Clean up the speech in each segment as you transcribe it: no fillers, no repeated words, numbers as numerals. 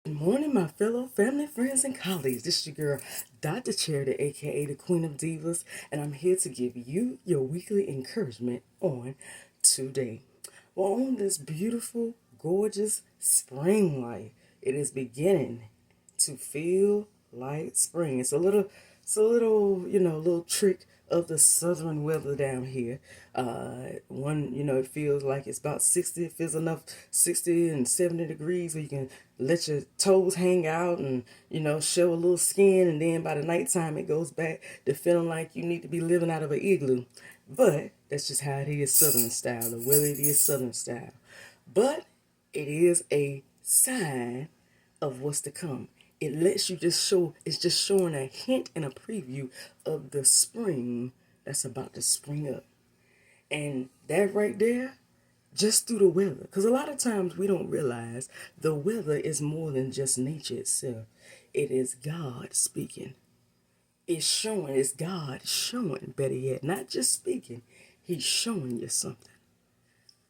Good morning, my fellow family, friends, and colleagues. This is your girl, Dr. Charity, aka the Queen of Divas, and I'm here to give you your weekly encouragement on today. Well, on this beautiful, gorgeous spring light, it is beginning to feel like spring. It's a little trick of the southern weather down here. It feels like it's about 60, it feels enough 60 and 70 degrees where you can let your toes hang out and, show a little skin. And then by the nighttime, it goes back to feeling like you need to be living out of an igloo. But that's just how it is southern style. The weather it is southern style. But it is a sign of what's to come. It lets you it's just showing a hint and a preview of the spring that's about to spring up. And that right there, just through the weather. Because a lot of times we don't realize the weather is more than just nature itself. It is God speaking. It's God showing, better yet, not just speaking. He's showing you something.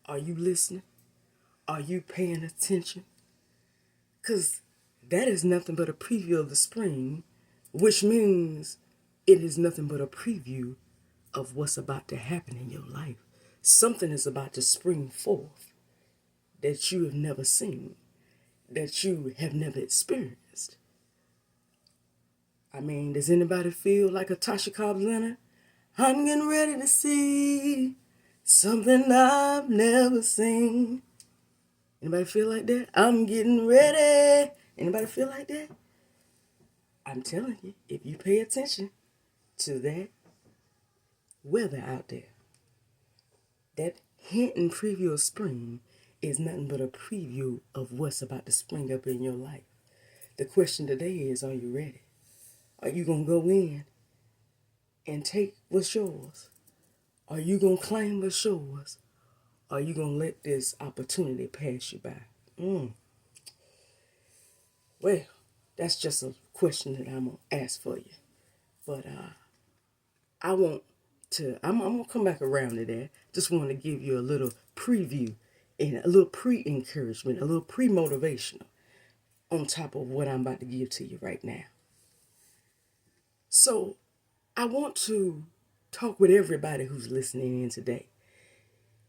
Are you listening? Are you paying attention? Because that is nothing but a preview of the spring, which means it is nothing but a preview of what's about to happen in your life. Something is about to spring forth that you have never seen, that you have never experienced. I mean, does anybody feel like a Tasha Cobbs Leonard? I'm getting ready to see something I've never seen. Anybody feel like that? I'm getting ready. Anybody feel like that? I'm telling you, if you pay attention to that weather out there, that hint and preview of spring is nothing but a preview of what's about to spring up in your life. The question today is, are you ready? Are you going to go in and take what's yours? Are you going to claim what's yours? Are you going to let this opportunity pass you by? Well, that's just a question that I'm going to ask for you. But I'm going to come back around to that. Just want to give you a little preview and a little pre-encouragement, a little pre-motivational on top of what I'm about to give to you right now. So I want to talk with everybody who's listening in today.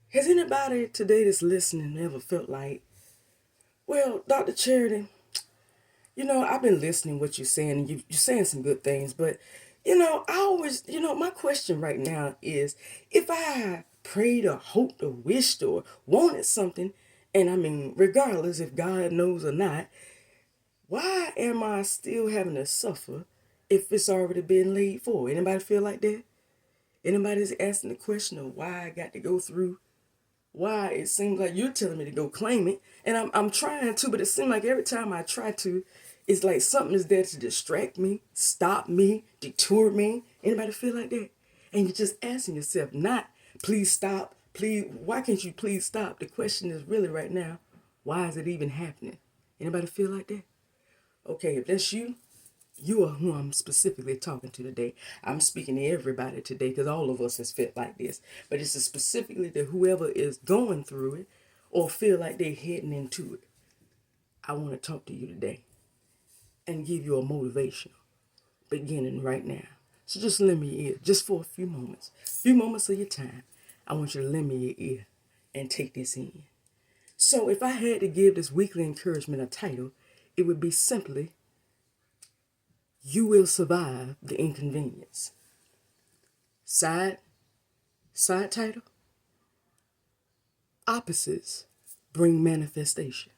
Has anybody today that's listening ever felt like, well, Dr. Charity, I've been listening what you're saying, and you're saying some good things, but, I always, my question right now is, if I prayed or hoped or wished or wanted something, and I mean, regardless if God knows or not, why am I still having to suffer if it's already been laid for? Anybody feel like that? Anybody's asking the question of why I got to go through, why it seems like you're telling me to go claim it, and I'm trying to, but it seems like every time I try to, it's like something is there to distract me, stop me, detour me. Anybody feel like that? And you're just asking yourself, not please stop, please, why can't you please stop? The question is really right now, why is it even happening? Anybody feel like that? Okay, if that's you, you are who I'm specifically talking to today. I'm speaking to everybody today because all of us has felt like this. But it's specifically to whoever is going through it or feel like they're heading into it. I want to talk to you today and give you a motivation beginning right now. So just lend me your ear just for a few moments of your time. I want you to lend me your ear and take this in. So if I had to give this weekly encouragement a title, it would be simply, you will survive the inconvenience. Side title, opposites bring manifestation.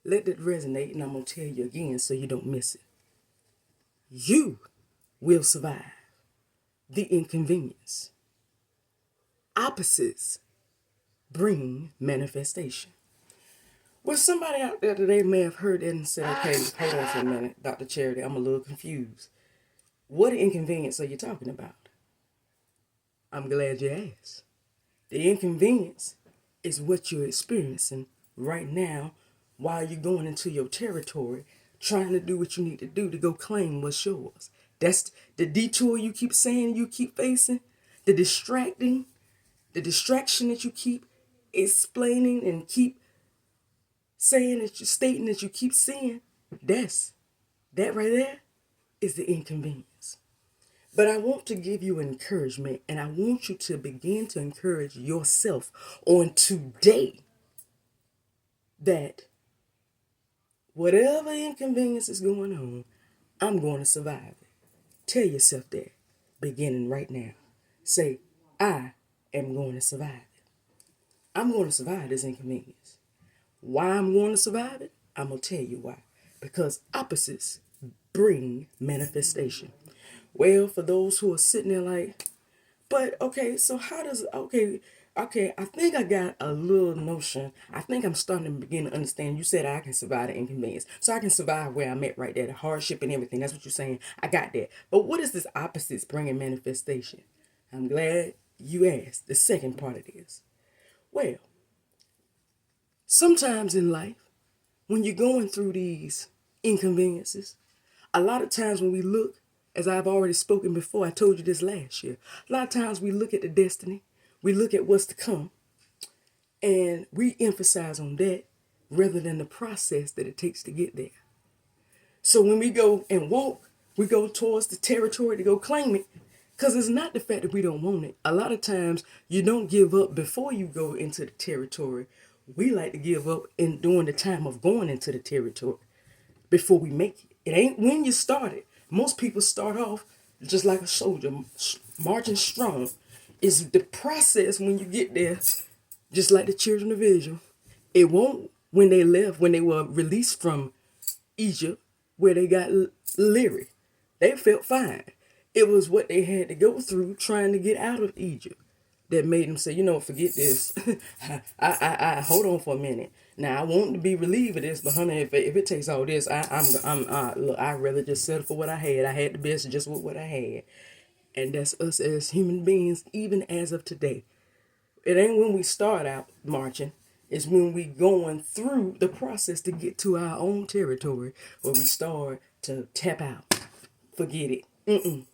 Let that resonate, and I'm going to tell you again so you don't miss it. You will survive the inconvenience. Opposites bring manifestation. Well, somebody out there today may have heard that and said, okay, hold on for a minute, Dr. Charity, I'm a little confused. What inconvenience are you talking about? I'm glad you asked. The inconvenience is what you're experiencing right now while you're going into your territory, trying to do what you need to do to go claim what's yours. That's the detour you keep saying you keep facing, the distraction that you keep explaining and keep saying that you're stating that you keep seeing, that right there is the inconvenience. But I want to give you encouragement, and I want you to begin to encourage yourself on today that whatever inconvenience is going on, I'm going to survive it. Tell yourself that beginning right now. Say, I am going to survive it. I'm going to survive this inconvenience. Why I'm going to survive it? I'm going to tell you why. Because opposites bring manifestation. Well, for those who are sitting there like, but okay, so how does, okay, I think I got a little notion. I think I'm starting to begin to understand. You said I can survive the inconvenience. So I can survive where I'm at right there, the hardship and everything. That's what you're saying. I got that. But what is this opposites bringing manifestation? I'm glad you asked the second part of this. Well, sometimes in life, when you're going through these inconveniences, a lot of times when we look, as I've already spoken before, I told you this last year, a lot of times we look at the destiny, we look at what's to come, and we emphasize on that rather than the process that it takes to get there. So when we go and walk, we go towards the territory to go claim it, because it's not the fact that we don't want it. A lot of times you don't give up before you go into the territory. We like to give up in during the time of going into the territory before we make it. It ain't when you start it. Most people start off just like a soldier, marching strong. It's the process when you get there, just like the children of Israel. It won't when they left, when they were released from Egypt, where they got leery. They felt fine. It was what they had to go through trying to get out of Egypt that made them say, you know, forget this. I hold on for a minute. Now I want to be relieved of this, but honey, if it takes all this, look, I'd rather just settle for what I had. I had the best just with what I had, and that's us as human beings, even as of today. It ain't when we start out marching. It's when we going through the process to get to our own territory where we start to tap out. Forget it.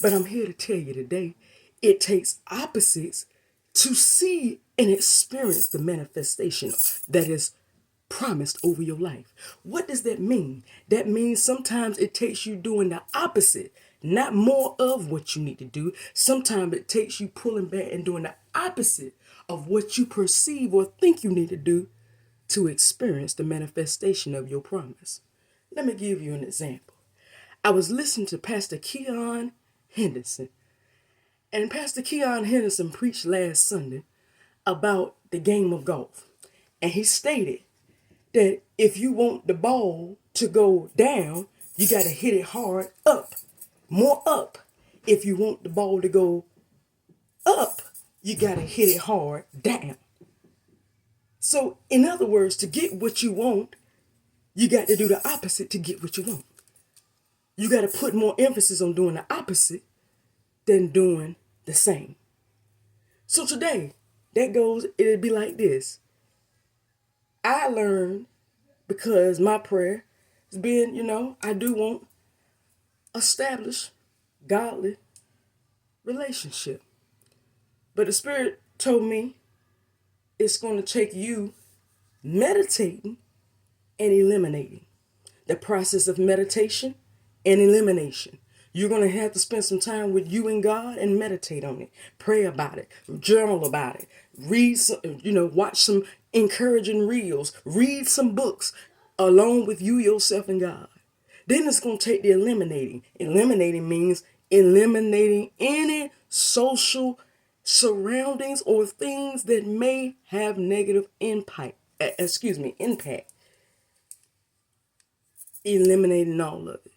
But I'm here to tell you today, it takes opposites to see and experience the manifestation that is promised over your life. What does that mean? That means sometimes it takes you doing the opposite, not more of what you need to do. Sometimes it takes you pulling back and doing the opposite of what you perceive or think you need to do to experience the manifestation of your promise. Let me give you an example. I was listening to Pastor Keon Henderson, and Pastor Keon Henderson preached last Sunday about the game of golf. And he stated that if you want the ball to go down, you got to hit it hard up, more up. If you want the ball to go up, you got to hit it hard down. So, in other words, to get what you want, you got to do the opposite to get what you want. You got to put more emphasis on doing the opposite than doing the same. So today, it'd be like this. I learned, because my prayer has been, I do want established godly relationship. But the Spirit told me it's going to take you meditating and eliminating. The process of meditation and elimination. You're going to have to spend some time with you and God and meditate on it. Pray about it. Journal about it. Read some, watch some encouraging reels. Read some books along with you, yourself, and God. Then it's going to take the eliminating. Eliminating means eliminating any social surroundings or things that may have negative impact. Impact. Eliminating all of it.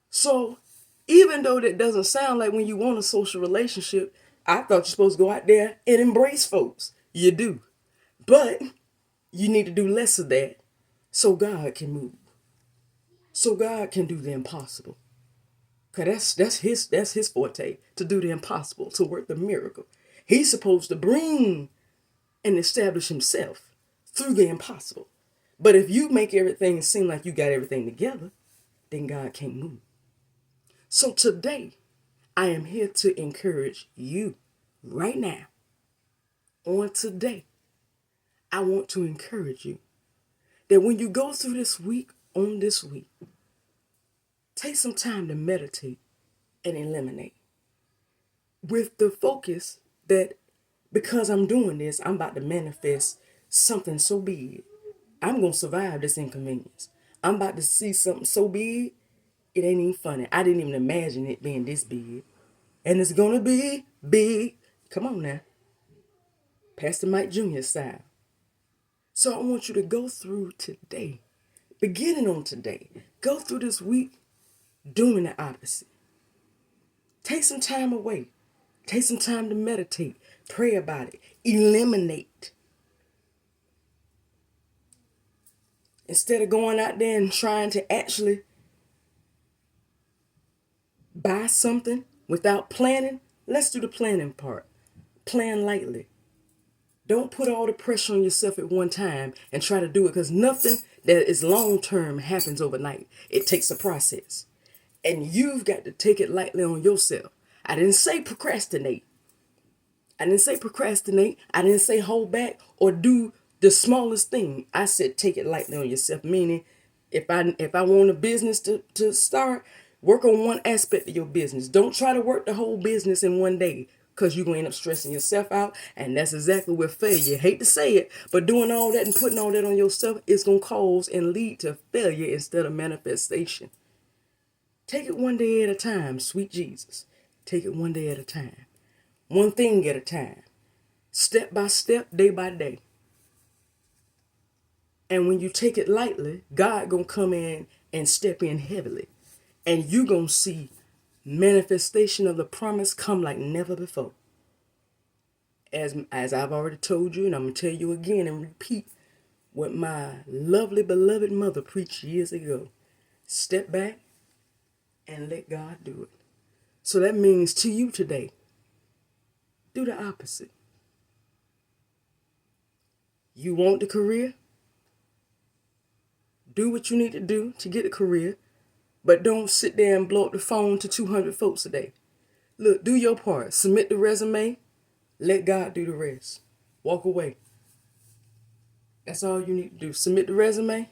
So, even though that doesn't sound like when you want a social relationship, I thought you're supposed to go out there and embrace folks. You do. But you need to do less of that so God can move. So God can do the impossible. Because that's his forte, to do the impossible, to work the miracle. He's supposed to bring and establish himself through the impossible. But if you make everything seem like you got everything together, then God can't move. So today, I am here to encourage you right now. On today, I want to encourage you that when you go through this week, on this week, take some time to meditate and eliminate with the focus that because I'm doing this, I'm about to manifest something so big. I'm going to survive this inconvenience. I'm about to see something so big, it ain't even funny. I didn't even imagine it being this big. And it's going to be big. Come on now. Pastor Mike Jr. style. So I want you to go through today, beginning on today, go through this week doing the opposite. Take some time away. Take some time to meditate. Pray about it. Eliminate. Instead of going out there and trying to actually buy something without planning, let's do the planning part. Plan lightly. Don't put all the pressure on yourself at one time and try to do it, because nothing that is long term happens overnight. It takes a process. And you've got to take it lightly on yourself. I didn't say procrastinate. I didn't say hold back or do the smallest thing. I said take it lightly on yourself, meaning if I want a business to start, work on one aspect of your business. Don't try to work the whole business in one day, because you're going to end up stressing yourself out. And that's exactly where failure, hate to say it, but doing all that and putting all that on yourself is going to cause and lead to failure instead of manifestation. Take it one day at a time, sweet Jesus. Take it one day at a time. One thing at a time. Step by step, day by day. And when you take it lightly, God gonna come in and step in heavily. And you gonna see manifestation of the promise come like never before. As I've already told you, and I'm gonna tell you again and repeat what my lovely beloved mother preached years ago. Step back and let God do it. So that means to you today, do the opposite. You want the career? Do what you need to do to get a career, but don't sit there and blow up the phone to 200 folks a day. Look, do your part. Submit the resume. Let God do the rest. Walk away. That's all you need to do. Submit the resume.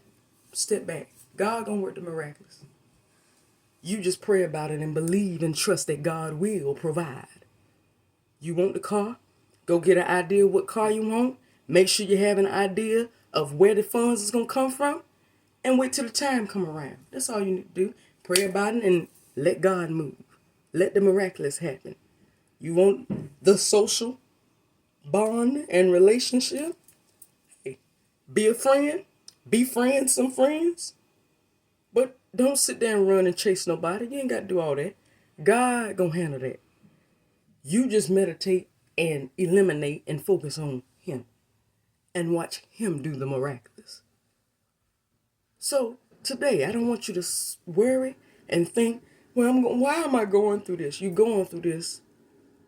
Step back. God gonna work the miraculous. You just pray about it and believe and trust that God will provide. You want the car? Go get an idea of what car you want. Make sure you have an idea of where the funds is going to come from. And wait till the time come around. That's all you need to do. Pray about it and let God move. Let the miraculous happen. You want the social bond and relationship? Hey, be a friend. Befriend some friends. But don't sit there and run and chase nobody. You ain't got to do all that. God gonna handle that. You just meditate and eliminate and focus on Him. And watch Him do the miraculous. So today, I don't want you to worry and think, well, why am I going through this? You're going through this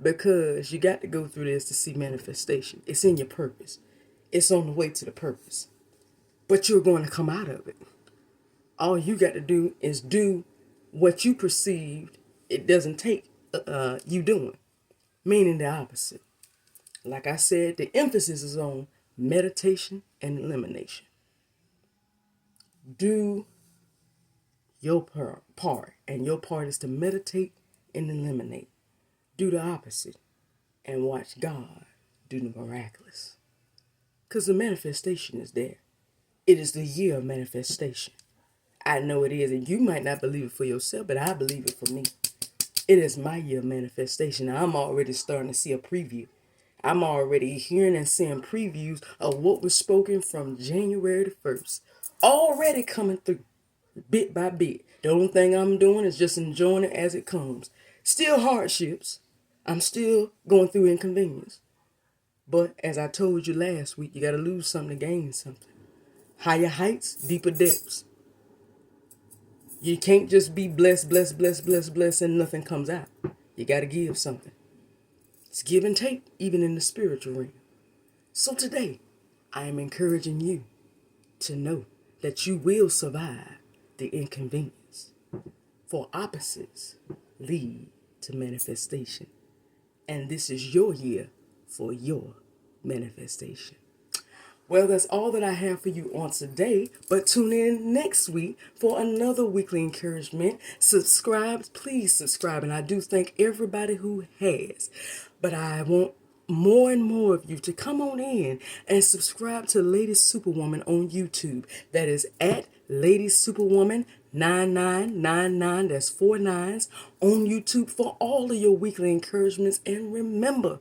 because you got to go through this to see manifestation. It's in your purpose. It's on the way to the purpose. But you're going to come out of it. All you got to do is do what you perceived it doesn't take you doing. Meaning the opposite. Like I said, the emphasis is on meditation and elimination. Do your part, and your part is to meditate and eliminate. Do the opposite and watch God do the miraculous. Because the manifestation is there. It is the year of manifestation. I know it is, and you might not believe it for yourself, but I believe it for me. It is my year of manifestation. I'm already starting to see a preview. I'm already hearing and seeing previews of what was spoken from January the 1st. Already coming through, bit by bit. The only thing I'm doing is just enjoying it as it comes. Still hardships. I'm still going through inconvenience. But as I told you last week, you got to lose something to gain something. Higher heights, deeper depths. You can't just be blessed, and nothing comes out. You got to give something. It's give and take, even in the spiritual realm. So today, I am encouraging you to know that you will survive the inconvenience. For opposites lead to manifestation. And this is your year for your manifestation. Well, that's all that I have for you on today, but tune in next week for another weekly encouragement. Subscribe, please subscribe, and I do thank everybody who has. But I want more and more of you to come on in and subscribe to Lady Superwoman on YouTube. That is at Lady Superwoman 9999. That's 4 9s on YouTube for all of your weekly encouragements. And remember,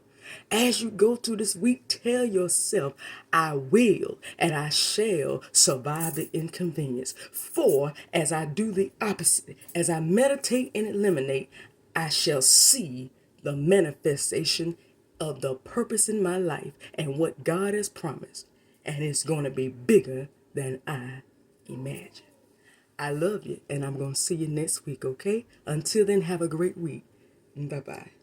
as you go through this week, tell yourself, I will and I shall survive the inconvenience. For as I do the opposite, as I meditate and eliminate, I shall see the manifestation of the purpose in my life and what God has promised. And it's going to be bigger than I imagine. I love you, and I'm going to see you next week, okay? Until then, have a great week. Bye-bye.